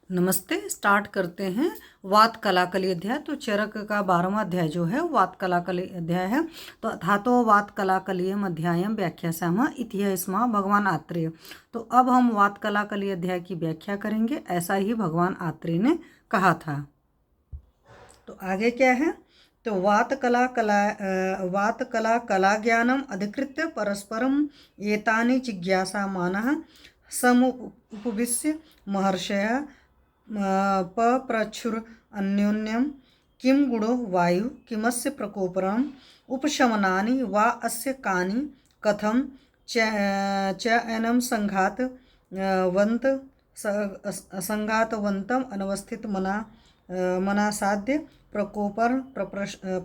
नमस्ते। स्टार्ट करते हैं वात कलाकली अध्याय। तो चरक का 12वां अध्याय जो है वात कलाकली अध्याय है। तो धातो वात कलाकलीयम अध्यायम व्याख्यास्यामः इति स्मः भगवान आत्रेय। तो अब हम वात कलाकली अध्याय की व्याख्या करेंगे, ऐसा ही भगवान आत्रेय ने कहा था। तो आगे क्या है, तो वात कला कला ज्ञानम अधिकृत्य परस्परम एतानि जिज्ञासामानः समुपविश्य महर्षयः पप्रच्छुर अन्योन्यं किं गुणो वायु किमस्य प्रकोपनम् उपशमनानि वा अस्य कानि कथं चयनं संघातवन्तम् अनवस्थित मना साध्य प्रकोपर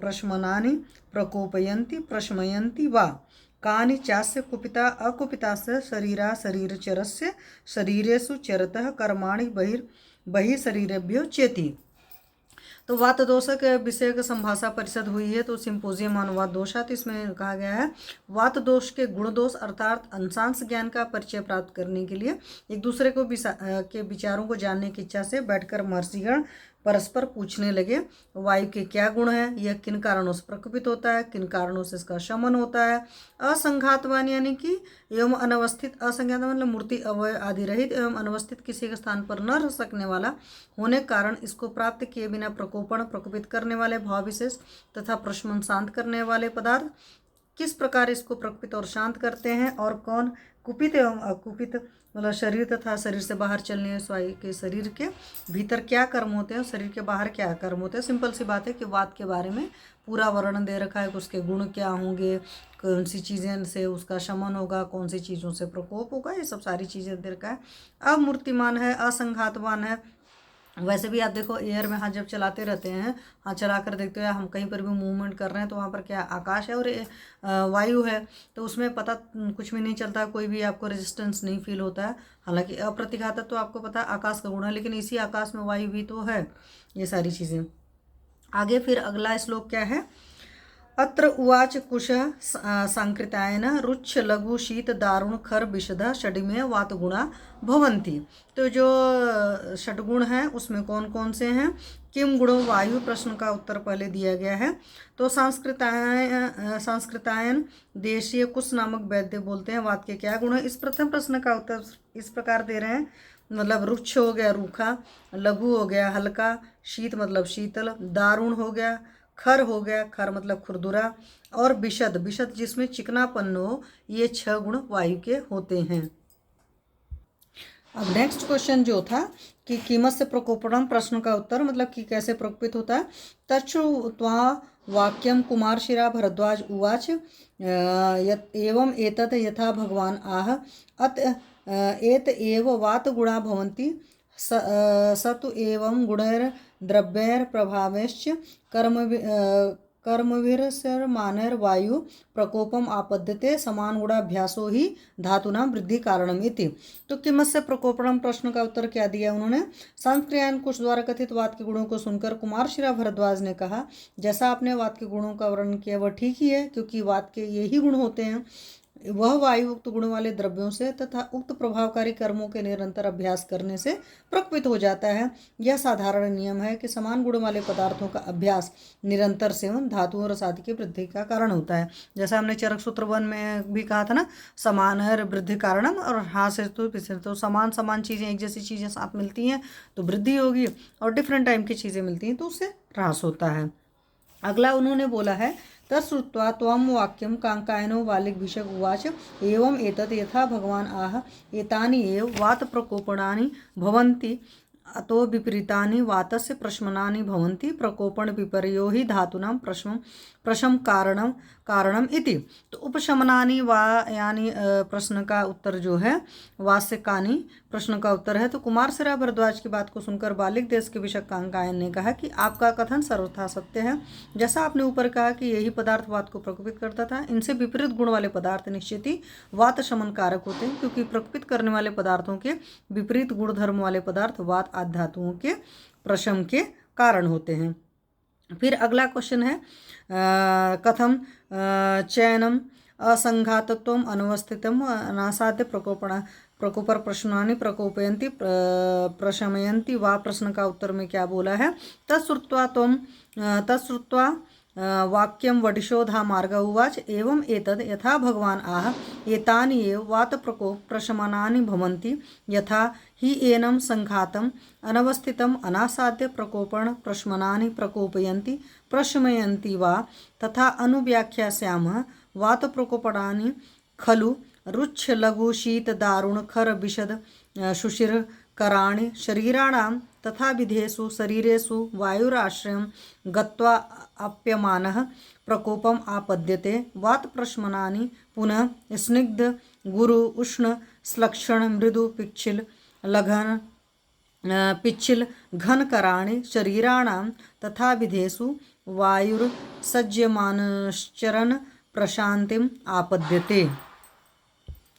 प्रशमनानि प्रकोपयन्ति प्रशमयन्ति वा कानि चास्य कुपिता अकुपितास्य शरीरा शरीरचरस्य शरीरेषु चरतः कर्माणि बहि शरीरेभ्यो चेति। तो वात दोष के विषय का संभाषा परिषद हुई है, तो सिंपोजियम अनुवाद दोषात इसमें कहा गया है वात दोष के गुण दोष अर्थात अंशांश ज्ञान का परिचय प्राप्त करने के लिए एक दूसरे को के विचारों को जानने की इच्छा से बैठकर महर्षिगण परस्पर पूछने लगे वायु के क्या गुण है, यह किन कारणों से प्रकोपित होता है, किन कारणों से इसका शमन होता है। असंघातवान यानी कि एवं अनवस्थित, असंज्ञात मतलब मूर्ति अवय आदि रहित एवं अनवस्थित किसी के स्थान पर न रह सकने वाला होने के कारण इसको प्राप्त किए बिना प्रकोपण प्रकोपित करने वाले भाव विशेष तथा प्रशमन शांत करने वाले पदार्थ किस प्रकार इसको प्रकोपित और शांत करते हैं, और कौन कुपित एवं अकुपित मतलब शरीर तथा शरीर से बाहर चलने वाले के शरीर के भीतर क्या कर्म होते हैं, शरीर के बाहर क्या कर्म होते हैं। सिंपल सी बात है कि वात के बारे में पूरा वर्णन दे रखा है कि उसके गुण क्या होंगे, कौन सी चीज़ें से उसका शमन होगा, कौन सी चीज़ों से प्रकोप होगा, ये सब सारी चीज़ें दे रखा है। अमूर्तिमान है, असंघातवान है। वैसे भी आप देखो एयर में हाथ जब चलाते रहते हैं, हाथ चला कर देखते हो, हम कहीं पर भी मूवमेंट कर रहे हैं तो वहाँ पर क्या आकाश है और वायु है, तो उसमें पता कुछ भी नहीं चलता, कोई भी आपको रेजिस्टेंस नहीं फील होता है। हालांकि अप्रतिघातक तो आपको पता आकाश का गुण है, लेकिन इसी आकाश में वायु भी तो है। ये सारी चीज़ें आगे फिर अगला श्लोक क्या है, अत्र उवाच कुशः सांकृतायन रुच्छ लघु शीत दारुण खर विशद षडिमेय वात गुणा भवन्ति। तो जो षडगुण हैं उसमें कौन कौन से हैं, किम गुणो वायु, प्रश्न का उत्तर पहले दिया गया है। तो संस्कृतायन देशीय कुश नामक वैद्य बोलते हैं वात के क्या गुण है। इस प्रथम प्रश्न का उत्तर इस प्रकार दे रहे हैं, मतलब रुक्ष हो गया रूखा, लघु हो गया हल्का, शीत मतलब शीतल, दारुण हो गया, खर हो गया, खर मतलब खुरदुरा, और विशद विशद जिसमें चिकनापन हो, ये 6 गुण वायु के होते हैं। अब नेक्स्ट क्वेश्चन जो था कि कीमत से प्रकोपणम, प्रश्न का उत्तर मतलब कि कैसे प्रकोपित होता है। तच्छ्रुत्वा वाक्यम कुमार शिरा भरद्वाज उवाच एवं एतत् यथा भगवान आह अत एत एव वात गुणा भवन्ति सतु एवं गुणैर्द्रव्यैर्प्रभावैश्च कर्मभिर्मानैर्वायु प्रकोपम आपद्यते समान गुणाभ्यासो ही धातुनां वृद्धि कारणम इति। तो किमस्य प्रकोपणम, प्रश्न का उत्तर क्या दिया उन्होंने। सांस्कृतिक कुश द्वारा कथित वात के गुणों को सुनकर कुमार शिरा भरद्वाज ने कहा, जैसा आपने वात के गुणों का वर्णन किया वह ठीक ही है, क्योंकि वात के यही गुण होते हैं। वह वायु उक्त गुण वाले द्रव्यों से तथा उक्त प्रभावकारी कर्मों के निरंतर अभ्यास करने से प्रकोपित हो जाता है। यह साधारण नियम है कि समान गुण वाले पदार्थों का अभ्यास निरंतर सेवन धातुओं और रसादि की वृद्धि का कारण होता है। जैसा हमने चरक सूत्र 1 में भी कहा था ना, समान है वृद्धि कारणम, और हाँ से तो समान चीज़ें, एक जैसी चीज़ें साथ मिलती हैं तो वृद्धि होगी, और डिफरेंट टाइम की चीज़ें मिलती हैं तो उससे ह्रास होता है। अगला उन्होंने बोला है, तत्श्रुत्वा त्वं वाक्यं कांकायनो वालिकभिषक उवाच एवं एतत् यथा भगवान आह एतानि एव वात प्रकोपणानि भवन्ति अतो विपरीतानि वातस्य प्रशमनानि भवन्ति प्रकोपण विपर्यो ही धातूनां प्रशम कारणम इति। तो उपशमनानि वा यानी प्रश्न का उत्तर जो है वास्य कानि, प्रश्न का उत्तर है। तो कुमार शिरा भरद्वाज की बात को सुनकर बालिक देश के विषक कांकायन ने कहा कि आपका कथन सर्वथा सत्य है। जैसा आपने ऊपर कहा कि यही पदार्थ वात को प्रकोपित करता था, इनसे विपरीत गुण वाले पदार्थ निश्चित ही वात शमन कारक होते हैं, क्योंकि प्रकोपित करने वाले पदार्थों के विपरीत गुण धर्म वाले पदार्थ वात आदि धातुओं के प्रशम के कारण होते हैं। फिर अगला क्वेश्चन है, कथम चयनम असंघातत्वम अनवस्थितम अनासाध्य प्रकोपर प्रश्नानि प्रकोपयन्ति प्रशमयन्ति वा। प्रश्न का उत्तर में क्या बोला है? तत्श्रुत्वा वाक्यं वडिशोधा मार्ग उवाच एवं एतद् यथा भगवान् आह एतानि एव वातप्रकोप प्रशमनानि भवन्ति यथा हि एनं संघातम् अनवस्थितम् अनासाद्य प्रकोपण प्रशमनानि प्रकोपयन्ति प्रशमयन्ति वा तथा अनुव्याख्यास्यामः। वातप्रकोपणानि खलु रुच्छ लघु शीत दारुण खर विशद शुशिर कराणि शरीराणां तथा विधेषु शरीरेषु वायुराश्रयं गत्वा आप्यमानः प्रकोपम् आपद्यते। वातप्रशमनानि पुनः स्निग्ध गुरु उष्ण श्लक्षण मृदु पिच्छिल घन कराणि शरीराणां तथा विधेषु वायुर्सज्यमानश्चरण प्रशांतिम आपद्यते।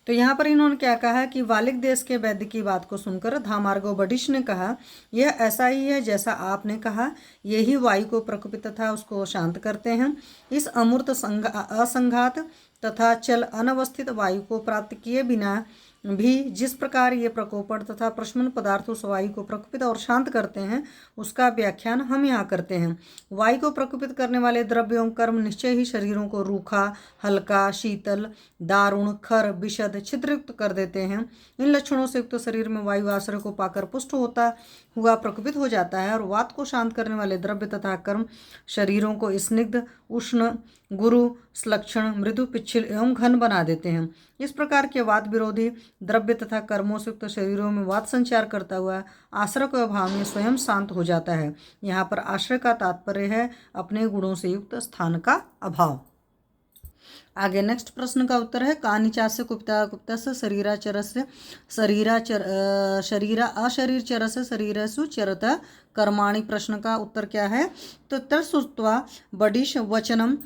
तो यहाँ पर इन्होंने क्या कहा कि वालिक देश के वैद्य की बात को सुनकर धामार्गो बडिश ने कहा, यह ऐसा ही है जैसा आपने कहा, यही वायु को प्रकोपित तथा उसको शांत करते हैं। इस अमूर्त असंघात तथा चल अनवस्थित वायु को प्राप्त किए बिना भी जिस प्रकार ये प्रकोपण तथा प्रशमन पदार्थ उस वायु को प्रकोपित और शांत करते हैं, उसका व्याख्यान हम यहाँ करते हैं। वायु को प्रकोपित करने वाले द्रव्य एवं कर्म निश्चय ही शरीरों को रूखा, हल्का, शीतल, दारुण, खर, विशद, छिद्रयुक्त कर देते हैं। इन लक्षणों से युक्त शरीर में वायु आश्रय को पाकर पुष्ट होता हुआ प्रकोपित हो जाता है और वात को शांत करने वाले द्रव्य तथा कर्म शरीरों को स्निग्ध, उष्ण, गुरु, श्लक्षण, मृदु, पिच्छिल एवं घन बना देते हैं। इस प्रकार के वात विरोधी द्रव्य तथा कर्मों से युक्त शरीरों में वात संचार करता हुआ आश्रय के अभाव में स्वयं शांत हो जाता है। यहाँ पर आश्रय का तात्पर्य है अपने गुणों से युक्त स्थान का अभाव। आगे नेक्स्ट प्रश्न का उत्तर है कानिचास्य कुप्ता कुप्तस्य शरीराचरस्य शरीरा अशरीरचरस्य शरीरसु चरत कर्माणि। प्रश्न का उत्तर क्या है? तो तत्श्रुत्वा बडिश वचनम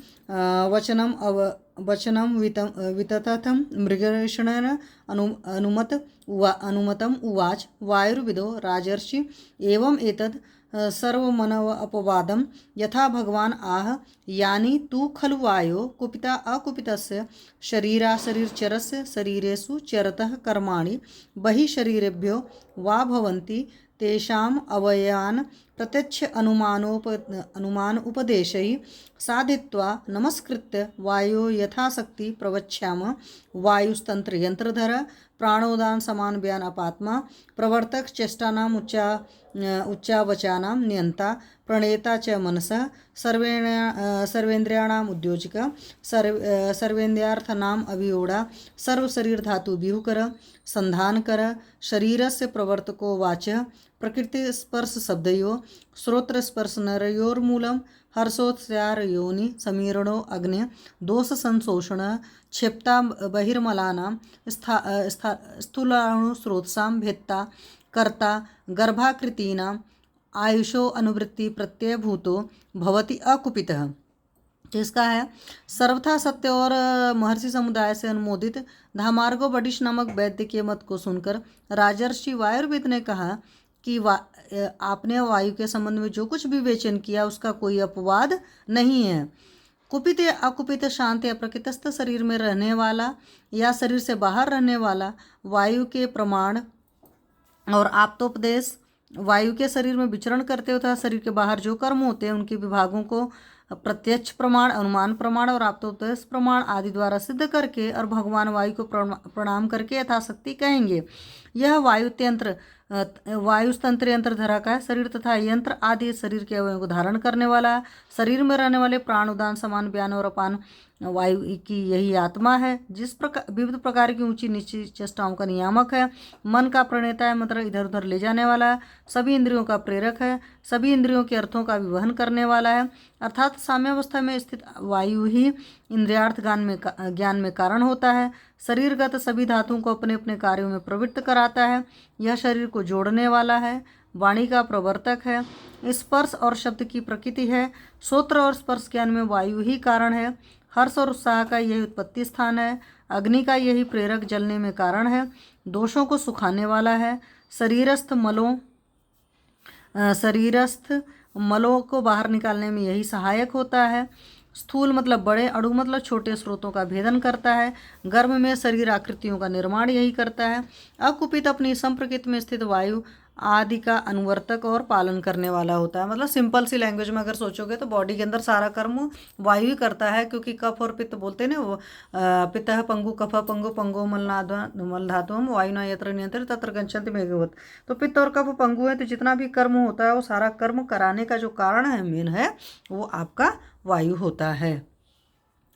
वितथं मृगेषणेन अनुमतम उवाच वायुर्विदो राजर्षि एवं एतद् सर्वमनव अपवादं यथा भगवान् आह यानि तु खलु वायो कुपिता अकुपितस्य शरीराशरीरचरस्य शरीरेषु चरतः कर्माणि बहिः शरीरेभ्यो वा भवन्ति तेषाम् अवयवान् प्रत्यक्ष अनुमान उपदेशैः साधित्वा नमस्कृत्य वायो यथाशक्ति प्रवक्ष्यामः। वायुस्तंत्र यंत्रधर प्राणोदान समान व्यान अपात्मा प्रवर्तक चेष्टानाम उच्चावचानां नियंता प्रणेता च मनसः सर्वेन्द्रियाणाम उद्योजक सर्वेन्द्रियार्थनाम अभियोड़ा सर्वशरीर धातु विहुकर संधानकर शरीरस्य प्रवर्तको वाचः प्रकृति स्पर्श शब्दयो श्रोत्र स्पर्श नरयोर्मूलम हर्षोत्सार योनि समीरणो अग्नि दोष संशोषण क्षिप्ता बहिर्मलानां स्थूलाणु स्रोतसां भेत्ता कर्ता गर्भाकृतीनां आयुषो अनुवृत्ति प्रत्ययभूतो भवति अकुपितः। तो इसका है सर्वथा सत्य और महर्षि समुदाय से अनुमोदित धामार्गो बडिश नामक वैद्य के मत को सुनकर राजर्षि वायुर्वेद ने कहा कि आपने वायु के संबंध में जो कुछ भी विवेचन किया उसका कोई अपवाद नहीं है। कुपित या अकुपित, शांत या प्रकृतिस्थ शरीर में रहने वाला या शरीर से बाहर रहने वाला वायु के प्रमाण और आप्तोपदेश वायु के शरीर में विचरण करते होता शरीर के बाहर जो कर्म होते हैं उनके विभागों को प्रत्यक्ष प्रमाण, अनुमान प्रमाण और आप्तोपदेश प्रमाण आदि द्वारा सिद्ध करके और भगवान वायु को प्रणाम करके यथाशक्ति कहेंगे। यह वायुस्तंत्र यंत्र धरा का है। शरीर तथा यंत्र आदि शरीर के अवयवों को धारण करने वाला, शरीर में रहने वाले प्राण, उदान, समान, व्यान और अपान वायु की यही आत्मा है। जिस प्रकार विविध प्रकार की ऊंची नीची चेष्टाओं का नियामक है, मन का प्रणेता है, मतलब इधर उधर ले जाने वाला है, सभी इंद्रियों का प्रेरक है, सभी इंद्रियों के अर्थों का विवहन करने वाला है। अर्थात साम्यावस्था में स्थित वायु ही इंद्रियार्थ ज्ञान में कारण होता है। शरीरगत सभी धातुओं को अपने अपने कार्यों में प्रवृत्त कराता है। यह शरीर को जोड़ने वाला है, वाणी का प्रवर्तक है, स्पर्श और शब्द की प्रकृति है। श्रोत्र और स्पर्श ज्ञान में वायु ही कारण है। हर्ष और उत्साह का यही उत्पत्ति स्थान है। अग्नि का यही प्रेरक जलने में कारण है। दोषों को सुखाने वाला है। शरीरस्थ मलों को बाहर निकालने में यही सहायक होता है। स्थूल मतलब बड़े, अणु मतलब छोटे स्रोतों का भेदन करता है। गर्भ में शरीर आकृतियों का निर्माण यही करता है। अकुपित अपनी संप्रकृति में स्थित वायु आदि का अनुवर्तक और पालन करने वाला होता है। मतलब सिंपल सी लैंग्वेज में अगर सोचोगे तो बॉडी के अंदर सारा कर्म वायु ही करता है, क्योंकि कफ और पित्त बोलते हैं ना, वो पित्तः पंगु कफ पंगु पंगो मलधातुम वायुना यत्र नियंत्रित तत्र गच्छन्ति मेघवत्। तो पित्त और कफ पंगु है, तो जितना भी कर्म होता है वो सारा कर्म कराने का जो कारण है, मेन है, वो आपका वायु होता है।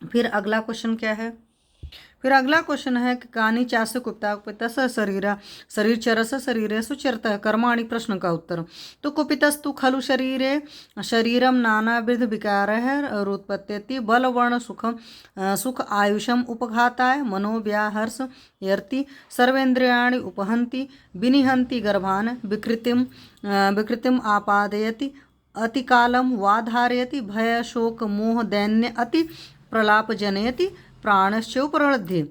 फिर अगला क्वेश्चन क्या है? फिर अगला क्वेश्चन है कि कानी चास्य कुपिता कुपितस शरीर चरस शरीरेषु चरतः कर्माणि, प्रश्न का उत्तर। तो कुपितस्तु खलु शरीरे शरीरम नानाविध विकारः उत्पत्त्यति बलवर्ण सुख आयुषम उपघाताय मनोव्याहर्ष यर्ति सर्वेन्द्रियाणि उपहन्ति विनिहन्ति गर्भान् विकृतिम आपादयति अतिकालं वा धारयति भय शोक मोह दैन्य अति प्रलाप जनयति प्राणश्च उपरलब्धि।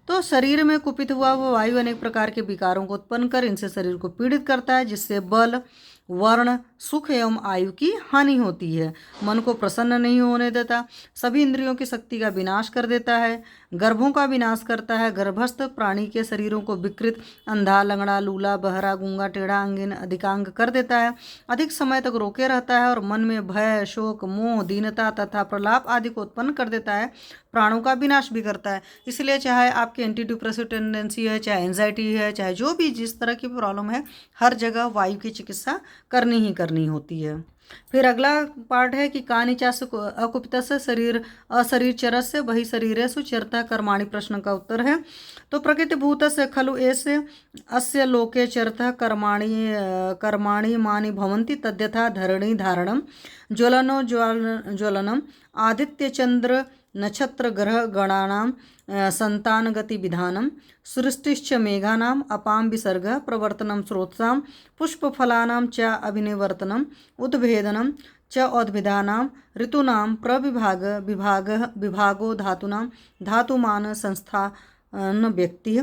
तो शरीर में कुपित हुआ वो वायु अनेक प्रकार के विकारों को उत्पन्न कर इनसे शरीर को पीड़ित करता है, जिससे बल वर्ण सुख एवं आयु की हानि होती है। मन को प्रसन्न नहीं होने देता, सभी इंद्रियों की शक्ति का विनाश कर देता है, गर्भों का विनाश करता है, गर्भस्थ प्राणी के शरीरों को विकृत, अंधा, लंगड़ा, लूला, बहरा, गूंगा, टेढ़ा, अंगिन, अधिकांग कर देता है, अधिक समय तक रोके रहता है और मन में भय शोक मोह दीनता तथा प्रलाप आदि को उत्पन्न कर देता है, प्राणों का विनाश भी करता है। इसलिए चाहे आपकी एंटी डिप्रेसिव टेंडेंसी है, चाहे एंजाइटी है, चाहे जो भी जिस तरह की प्रॉब्लम है, हर जगह वायु की चिकित्सा करनी ही करनी होती है। फिर अगला पार्ट है कि कानिचास अकुपितस शरीर अशरीर चरस से वही शरीरेषु चरतः कर्माणि, प्रश्न का उत्तर है। तो प्रकृति भूतस्य खलु एस्य अस्य लोके चरतः कर्माणि मानि भवन्ति तद्यथा धरणी धारणम ज्वलनम आदित्य चंद्र नक्षत्र ग्रह गणानां संतान गति विधानम सृष्टिश्च मेघानां अपां विसर्ग प्रवर्तनं स्रोतसां पुष्पफलानां च अभिनिवर्तनम उद्भेदनं च औद्भिदानां ऋतूनां विभागो धातूनां धातुमान संस्थान व्यक्ति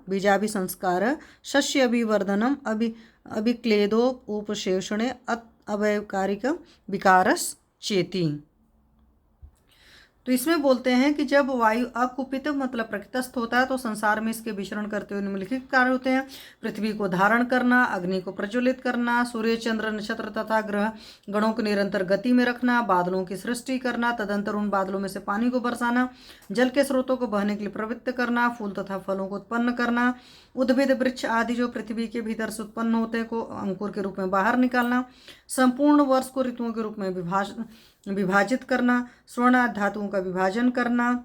बीजाभिसंस्कारः शस्य अभिवर्धनम अभिक्लेदो उपशेषणे अवयवकारिक विकारश्चेति। तो इसमें बोलते हैं कि जब वायु अकुपित मतलब प्रकृतिस्थ होता है तो संसार में इसके विचरण करते हुए निम्नलिखित कार्य होते हैं: पृथ्वी को धारण करना, अग्नि को प्रज्वलित करना, सूर्य चंद्र नक्षत्र तथा ग्रह गणों को निरंतर गति में रखना, बादलों की सृष्टि करना, तदंतर उन बादलों में से पानी को बरसाना, जल के स्रोतों को बहने के लिए प्रवृत्त करना, फूल तथा फलों को उत्पन्न करना, उद्भिद वृक्ष आदि जो पृथ्वी के भीतर से उत्पन्न होते हैं को अंकुर के रूप में बाहर निकालना, संपूर्ण वर्ष को ऋतुओं के रूप में विभाजित करना, स्वर्ण आदि धातुओं का विभाजन करना,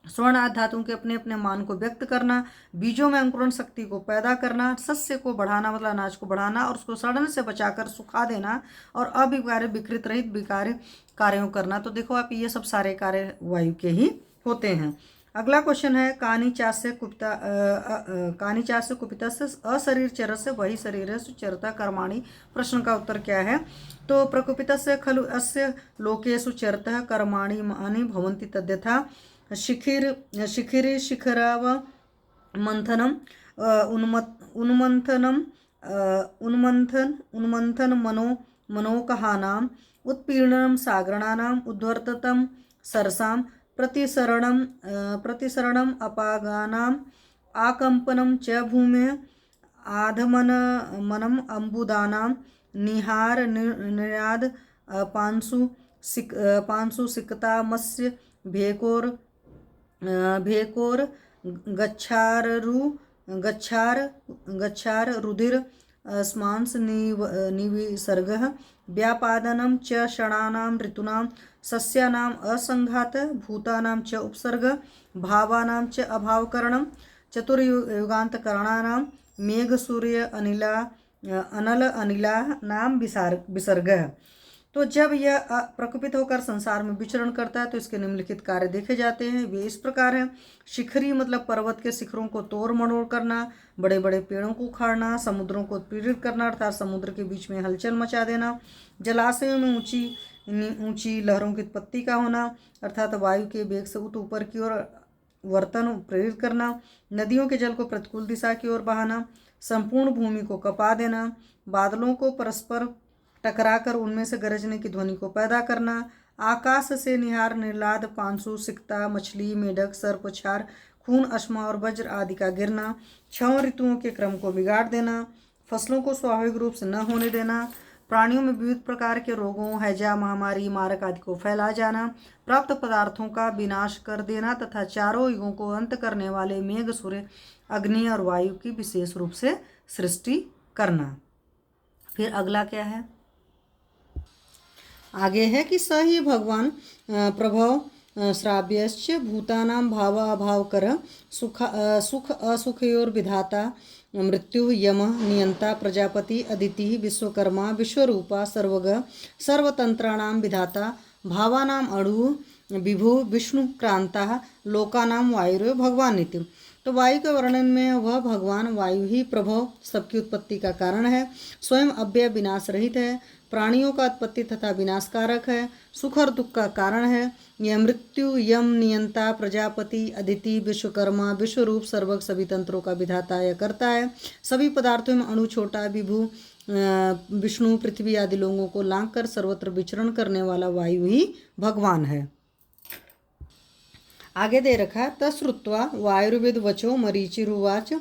स्वर्ण आदि धातुओं के अपने अपने मान को व्यक्त करना, बीजों में अंकुरण शक्ति को पैदा करना, सस्य को बढ़ाना मतलब अनाज को बढ़ाना और उसको सड़ने से बचाकर सुखा देना और अविकार्य विकृत रहित विकार्य कार्यों करना। तो देखो आप, ये सब सारे कार्य वायु के ही होते हैं। अगला क्वेश्चन है कानिचास्य कुपितस्य अशरीर चरस्य वही शरीरेषु चरतः कर्माणि, प्रश्न का उत्तर क्या है? तो प्रकुपितस्य खलु अस्य लोकेषु चरतः कर्माणि मानि भवन्ति तद्यथा शिखिराव मंथनम उन्मंथन मनोकहानाम उत्पीड़नम सागरणानाम उद्वर्ततम सरसाम प्रतिसरणम अपागानाम आकंपनम च भूमेः आधमनम अंबुदानाम निहार निराद पांसु सिकतामस्य भेकोर गच्छार रुधिर स्मांस निविसर्गः व्यापादनं च षणानां ऋतूनां सस्यानां असंघात भूतानां च उपसर्ग भावानां च अभावकरणं चतुर्युगान्तकरणानां मेघ सूर्य अनल अनिलानां विसर्गः। तो जब यह प्रकुपित होकर संसार में विचरण करता है तो इसके निम्नलिखित कार्य देखे जाते हैं। वे इस प्रकार हैं: शिखरी मतलब पर्वत के शिखरों को तोड़ मरोड़ करना, बड़े बड़े पेड़ों को उखाड़ना, समुद्रों को उत्पीड़ित करना अर्थात समुद्र के बीच में हलचल मचा देना, जलाशयों में ऊंची लहरों की उत्पत्ति का होना अर्थात वायु के वेग से ऊपर की ओर वर्तन प्रेरित करना, नदियों के जल को प्रतिकूल दिशा की ओर बहाना, संपूर्ण भूमि को कपा देना, बादलों को परस्पर टकराकर उनमें से गरजने की ध्वनि को पैदा करना, आकाश से निहार, निर्लाद, पांसु, सिकता, मछली, मेढक, सर्प, छार, खून, अश्मा और वज्र आदि का गिरना, 6 ऋतुओं के क्रम को बिगाड़ देना, फसलों को स्वाभाविक रूप से न होने देना, प्राणियों में विविध प्रकार के रोगों, हैजा, महामारी, मारक आदि को फैला जाना, प्राप्त पदार्थों का विनाश कर देना तथा चारों युगों को अंत करने वाले मेघ, सूर्य, अग्नि और वायु की विशेष रूप से सृष्टि करना। फिर अगला क्या है, आगे है कि स ही भगवान प्रभव श्राव्यश्च भूतानां भावाभावकर सुख असुखयोर विधाता, मृत्यु, यम, नियंता, प्रजापति, अदिति, विश्वकर्मा, विश्वरूपा, सर्वज्ञ, सर्वतंत्राणां विधाता, भावानां अणु, विभु, विष्णुक्रांता, लोकानां वायुर्यो भगवान नित्य। तो वायु के वर्णन में वह भगवान वायु ही प्रभव सबकी उत्पत्ति का कारण है, स्वयं अव्यय विनाश रहित है, प्राणियों का उत्पत्ति तथा विनाशकारक है, सुख और दुख का कारण है। यह मृत्यु, यम, नियंता, प्रजापति, अदिति, विश्वकर्मा, विश्वरूप, सर्वज्ञ, सभी तंत्रों का विधाता या करता है। सभी पदार्थों में अणु, छोटा, विभु, विष्णु, पृथ्वी आदि लोगों को लांघ कर सर्वत्र विचरण करने वाला वायु ही भगवान है। आगे दे रखा है, तश्रुत्वा वायुर्वेद वचो मरीचिरुवाच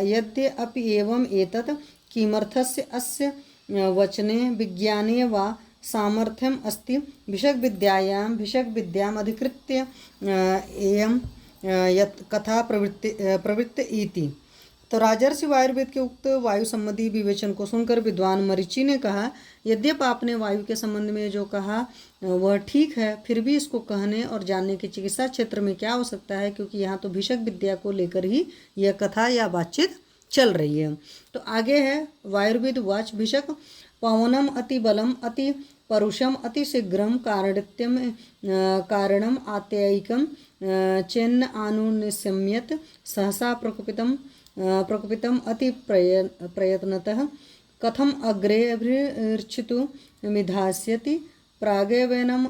यद्यपि एवं एतत् किमर्थस्य अस्य वचने विज्ञाने वा सामर्थ्यम अस्ति भिषग्विद्याम् अधिकृत्य एयं यत् कथा प्रवृत्त इति। तो राजर्षि वायुर्वेद के उक्त वायु संबंधी विवेचन को सुनकर विद्वान मरीचि ने कहा, यद्यपि आपने वायु के संबंध में जो कहा वह ठीक है, फिर भी इसको कहने और जानने की चिकित्सा क्षेत्र में क्या हो सकता है, क्योंकि यहाँ तो भिषग विद्या को लेकर ही यह कथा या बातचीत चल रही है। तो आगे है, वायुर्वेद वाच भिषक पवनम अति बलम अति परुषम अति शीघ्रम कारणित्यम कारणम आत्ययिकम चेन्न अनुनिशम्यत सहसा प्रकुपितम अति प्रयत्नतः कथम अग्रे अभिर्चितु विधास्यति प्रागेवनम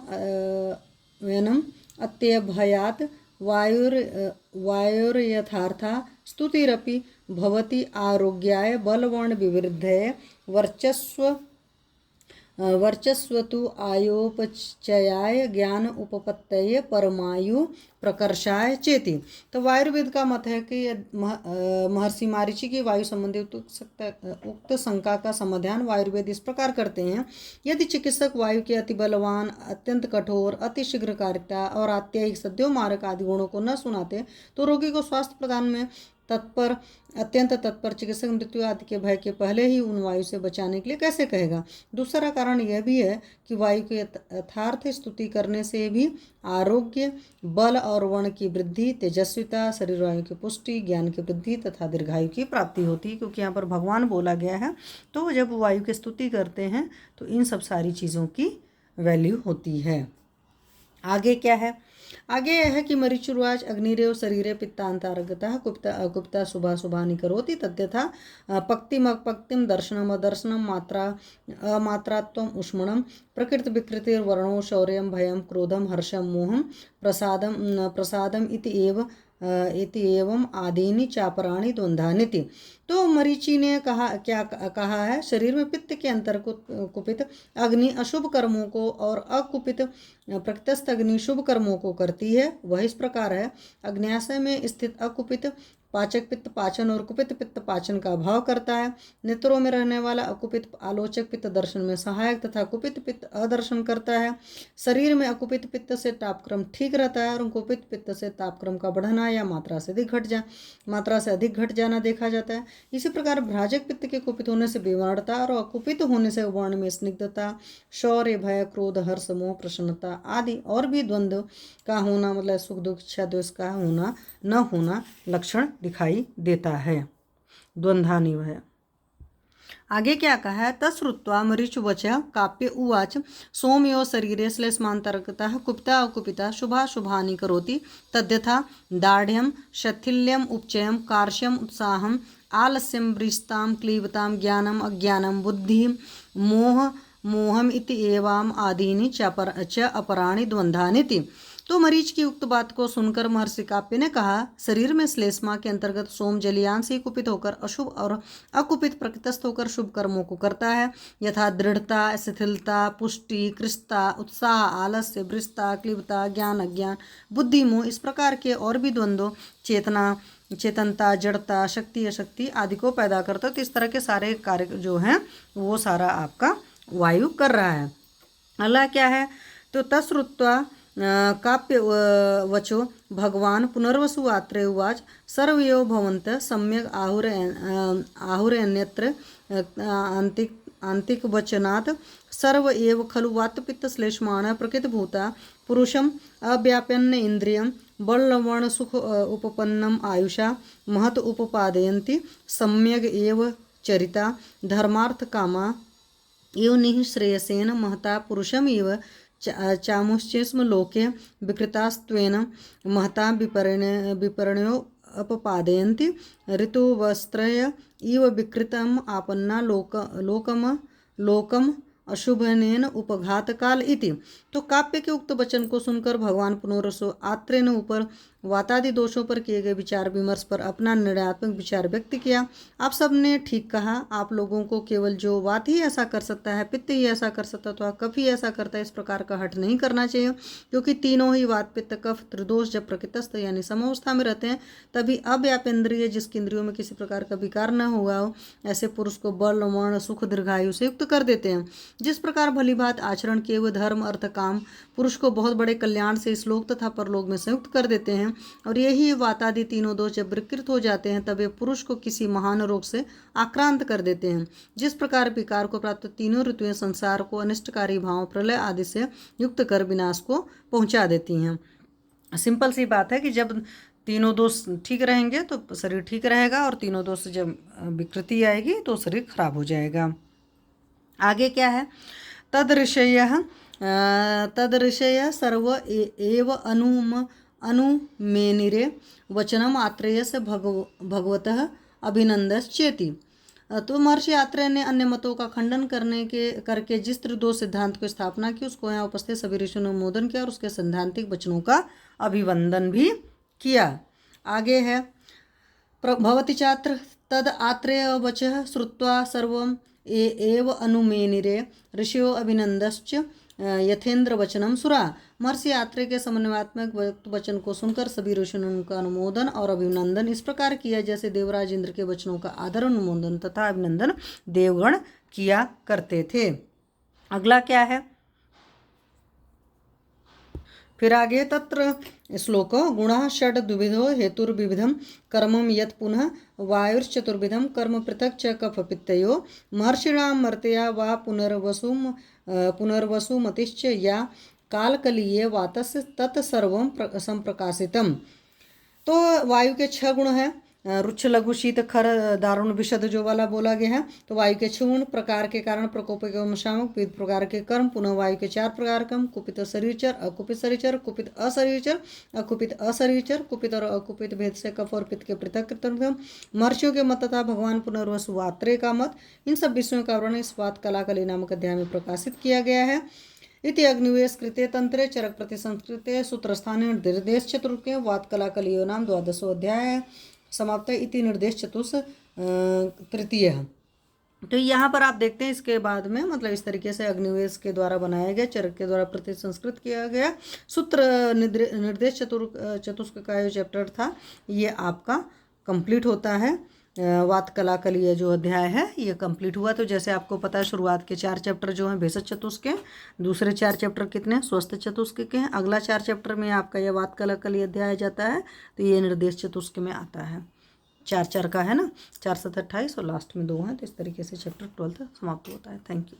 अत्यभयात् वायुर्यथार्था स्तुतिरपि भवति आरोग्याय बलवर्ण विवृद्धये वर्चस्वतु आयोपचयाय ज्ञान उपपत्तये परमायु प्रकर्षाय चेति। तो वायुर्वेद का मत है कि महर्षि मारीचि की वायु संबंधी उक्त शंका का समाधान वायुर्वेद इस प्रकार करते हैं, यदि चिकित्सक वायु के अति बलवान, अत्यंत कठोर, अति शीघ्रकारिता और आत्यायिक सद्यो मारक आदि गुणों को न सुनाते तो रोगी को स्वास्थ्य प्रदान में अत्यंत तत्पर चिकित्सक मृत्यु आदि के भय के पहले ही उन वायु से बचाने के लिए कैसे कहेगा। दूसरा कारण यह भी है कि वायु की यथार्थ स्तुति करने से भी आरोग्य, बल और वर्ण की वृद्धि, तेजस्विता, शरीर वायु की पुष्टि, ज्ञान की वृद्धि तथा दीर्घायु की प्राप्ति होती है, क्योंकि यहाँ पर भगवान बोला गया है। तो जब वायु की स्तुति करते हैं तो इन सब सारी चीज़ों की वैल्यू होती है। आगे क्या है, आगे है कि मरीचुर्वाच अग्निरेव शरीरे पित्तांतर्गतः कुप्ता अकुप्ता शुभाशुभानि करोति तद्यथा पक्तिम अपक्तिम दर्शनम अदर्शनम मात्रा अमात्रात्वम उष्मणम प्रकृति विकृतिर्वर्णो शौर्यम भयम क्रोधम हर्षम मोहम प्रसादम इति एवं आदीनि चापराणि द्वंद्वानिति। तो मरीचि ने कहा है, शरीर में पित्त के अंतर्गत कुपित अग्नि अशुभ कर्मों को और अकुपित प्रकृतस्थ अग्नि शुभ कर्मों को करती है। वह इस प्रकार है, अग्न्याशय में स्थित अकुपित पाचक पित्त पाचन और कुपित पित्त पाचन का भाव करता है। नेत्रों में रहने वाला अकुपित आलोचक पित्त दर्शन में सहायक तथा कुपित पित्त अदर्शन करता है। शरीर में अकुपित पित्त से तापक्रम ठीक रहता है और कुपित पित्त से तापक्रम का बढ़ना या मात्रा से अधिक घट जाना देखा जाता है। इसी प्रकार भ्राजक पित्त के कुपित होने से विवर्णता और अकुपित होने से वर्ण में स्निग्धता, शौर्य, भय, क्रोध, हर्ष, मोह, प्रसन्नता आदि और भी द्वंद्व का होना, मतलब सुख दुख इच्छा द्वेष का होना न होना लक्षण दिखाई देता है, द्वंद्वानि है। आगे क्या कहा है, तश्रुत्वा मरीचुवच काप्य उवाच सोमयो शरीरे श्लेष्मांतर्गतः कुपिता अकुपिता शुभाशुभानि करोति तद्यथा दाढ़्यम शैथिल्यम उपचयम कार्श्यम उत्साहम आलस्यम वृष्टाम क्लीवताम ज्ञानम अज्ञानम बुद्धिम मोहम इति एवं आदीनि च अपराणि द्वंद्वानिति। तो मरीच की उक्त बात को सुनकर महर्षि काप्य ने कहा, शरीर में श्लेष्मा के अंतर्गत सोम जलियांश ही कुपित होकर अशुभ और अकुपित प्रकृतस्थ होकर शुभ कर्मों को करता है, यथा दृढ़ता, शिथिलता, पुष्टि, कृष्णता, उत्साह, आलस्य, वृषता, क्लिबता, ज्ञान, अज्ञान, बुद्धि, मोह, इस प्रकार के और भी द्वंद्व, चेतना, चेतनता, जड़ता, शक्ति, अशक्ति आदि को पैदा करता है। तो इस तरह के सारे कार्य जो हैं वो सारा आपका वायु कर रहा है। अगला क्या है, तो तश्रुत्वा काप्य वचो भगवान पुनर्वसु आत्रे उवाच सर्वयो भवन्त सम्यक आहुरन्यत्र आंतिक वचनात् सर्व एव खलु वातपित्त श्लेष्माण प्रकृतभूता पुरुषम अव्याप्यन्न इंद्रियम बलवण सुख उपपन्नम आयुषा महत उपपादयन्ति सम्यग एव चरिता धर्मार्थ कामा इव निःश्रेयसेन महता पुरुषम इव चामुश्चेस्म लोके विकृतास्त्वेन महता विपरणयो अपपादयन्ति ऋतुवस्त्रय इव विकृतम आपन्ना लोकम अशुभनेन उपघात काल इति। तो काव्य के उक्त वचन को सुनकर भगवान पुनर्वसु आत्रेय ने ऊपर वातादि दोषों पर किए गए विचार विमर्श पर अपना निर्णयात्मक विचार व्यक्त किया। आप सबने ठीक कहा, आप लोगों को केवल जो वात ही ऐसा कर सकता है, पित्त ही ऐसा कर सकता है, तो कफ ही ऐसा करता है, इस प्रकार का हठ नहीं करना चाहिए, क्योंकि तीनों ही वात पित्त कफ त्रिदोष जब प्रकृतस्थ यानी समावस्था में रहते हैं तभी अव्यापेंद्रिय जिसकी इंद्रियों में किसी प्रकार का विकार न हुआ हो ऐसे पुरुष को बल वर्ण सुख दीर्घायु से युक्त कर देते हैं। जिस प्रकार भली बात आचरण किए हुए धर्म अर्थ काम पुरुष को बहुत बड़े कल्याण से इस लोक तथा परलोक में संयुक्त कर देते हैं, और यही वातादि तीनों दोष जब विकृत हो जाते हैं तब ये पुरुष को किसी महान रोग से आक्रांत कर देते हैं। जिस प्रकार विकार को प्राप्त तीनों ऋतुएं संसार को अनिष्टकारी भाव प्रलय आदि से युक्त कर विनाश को पहुंचा देती हैं। सिंपल सी बात है कि जब तीनों दोष ठीक रहेंगे तो शरीर ठीक रहेगा, और तीनों दोष जब विकृति आएगी तो शरीर खराब हो जाएगा। आगे क्या है, तदऋषय सर्व एव अनुमेनिरे वचनम आत्रेयस्य भगवतः अभिनंदश्चेति। तो महर्षि आत्रेय ने अन्य मतों का खंडन करके जिस त्रिदोष सिद्धांत की स्थापना की उसको यहाँ उपस्थित सभी ऋषियों ने अनुमोदन किया और उसके सैद्धांतिक वचनों का अभिवंदन भी किया। आगे है, भवति चात्र तद आत्रेय वचः श्रुत्वा सर्वम एव अनुमेनिरे ऋषियो अभिनंदश्च यथेन्द्र वचनम सुरा। महर्षि आत्रेय के समन्वयात्मक वचन को सुनकर सभी ऋषियों ने उनका अनुमोदन और अभिनंदन इस प्रकार किया जैसे देवराज इंद्र के वचनों का आदर अनुमोदन तथा अभिनंदन देवगण किया करते थे। अगला क्या है, फिर आगे, तत्र श्लोक गुणः षड् द्विविधो हेतुर्विविधम कर्मम यत् पुनः वायुर्चतुर्विधम कर्म पृथक् च कफ पित्तयो महर्षिणां मर्त्या वा पुनर्वसुमतिश्च या कालकलीये वातस्य तत्सर्वं संप्रकाशितम। तो वायु के 6 गुण हैं, रुच्छ लघु शीत खर दारुण विशद जो वाला बोला गया है। तो वायु के 6 गुण प्रकार के कारण प्रकोप एवं शामक विविध प्रकार के कर्म, पुनः वायु के 4 प्रकार कर्म, कुपित शरीरचर, अकुपित शरीरचर, कुपित अशरीरचर, अकुपित अशरीरचर, कुपित और अकुपित भेद से कफ और पित्त के पृथक कर्तव्य, महर्षियों के मत तथा भगवान पुनर्वसु आत्रेय का मत, इन सब विषयों का वर्णन इस बात कलाकली नामक अध्याय में प्रकाशित किया गया है। इति अग्निवेश कृते तंत्रे चरक प्रति संस्कृते सूत्रस्थाने निर्देश चतुर्के वात कलाकलियो नाम 12वां अध्याय समाप्त है। इति निर्देश चतुष तृतीय। तो यहाँ पर आप देखते हैं इसके बाद में मतलब इस तरीके से अग्निवेश के द्वारा बनाया गया, चरक के द्वारा प्रति संस्कृत किया गया सूत्र निर्देश चतुष्क का जो चैप्टर था ये आपका कंप्लीट होता है। वात कलाकली जो अध्याय है ये कंप्लीट हुआ। तो जैसे आपको पता है शुरुआत के 4 चैप्टर जो हैं भेषज चतुष्क के, दूसरे 4 चैप्टर कितने स्वस्थ चतुष्क के हैं, अगला 4 चैप्टर में आपका यह वात कलाकली अध्याय जाता है तो ये निर्देश चतुष्क में आता है। 4 का है ना, 4 7 28 और लास्ट में 2 हैं। तो इस तरीके से चैप्टर 12 समाप्त होता है। Thank you.